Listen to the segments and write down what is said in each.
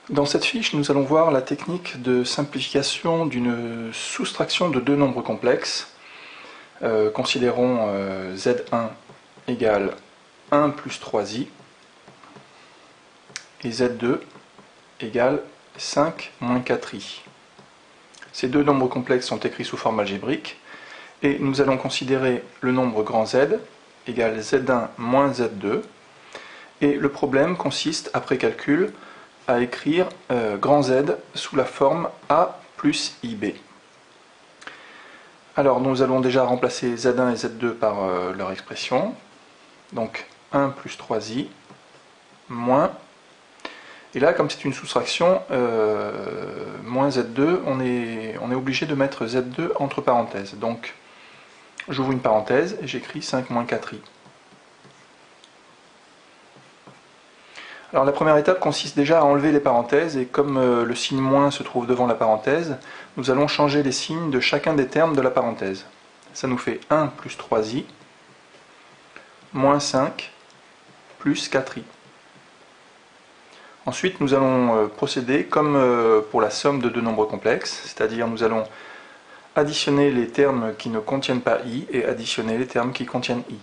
Dans cette fiche, nous allons voir la technique de simplification d'une soustraction de deux nombres complexes. Considérons Z1 égale 1 plus 3i et Z2 égale 5 moins 4i. Ces deux nombres complexes sont écrits sous forme algébrique et nous allons considérer le nombre grand Z égale Z1 moins Z2 et le problème consiste, après calcul, à écrire grand Z sous la forme A plus IB. Alors nous allons déjà remplacer Z1 et Z2 par leur expression. Donc 1 plus 3i moins, et là comme c'est une soustraction, moins Z2, on est obligé de mettre Z2 entre parenthèses. Donc j'ouvre une parenthèse et j'écris 5 moins 4i. Alors la première étape consiste déjà à enlever les parenthèses, et comme le signe moins se trouve devant la parenthèse, nous allons changer les signes de chacun des termes de la parenthèse. Ça nous fait 1 plus 3i, moins 5, plus 4i. Ensuite nous allons procéder comme pour la somme de deux nombres complexes, c'est-à-dire nous allons additionner les termes qui ne contiennent pas i et additionner les termes qui contiennent i.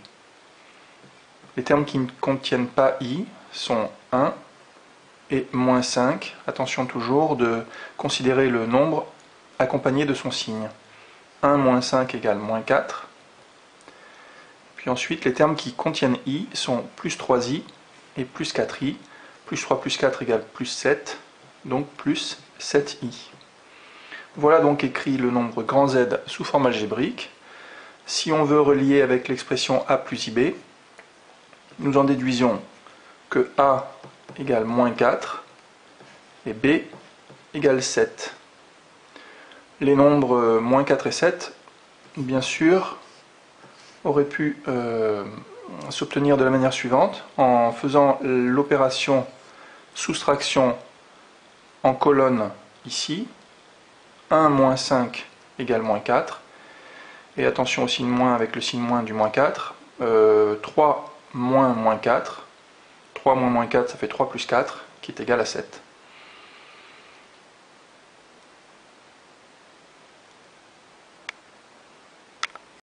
Les termes qui ne contiennent pas i sont 1 et moins 5. Attention toujours de considérer le nombre accompagné de son signe. 1 moins 5 égale moins 4. Puis ensuite, les termes qui contiennent i sont plus 3i et plus 4i. Plus 3 plus 4 égale plus 7, donc plus 7i. Voilà donc écrit le nombre grand Z sous forme algébrique. Si on veut relier avec l'expression A plus IB, nous en déduisons que A égale moins 4 et B égale 7. Les nombres moins 4 et 7, bien sûr, auraient pu s'obtenir de la manière suivante, en faisant l'opération soustraction en colonne ici, 1 moins 5 égale moins 4, et attention au signe moins avec le signe moins du moins 4, 3 moins moins 4, 3 moins moins 4 ça fait 3 plus 4 qui est égal à 7.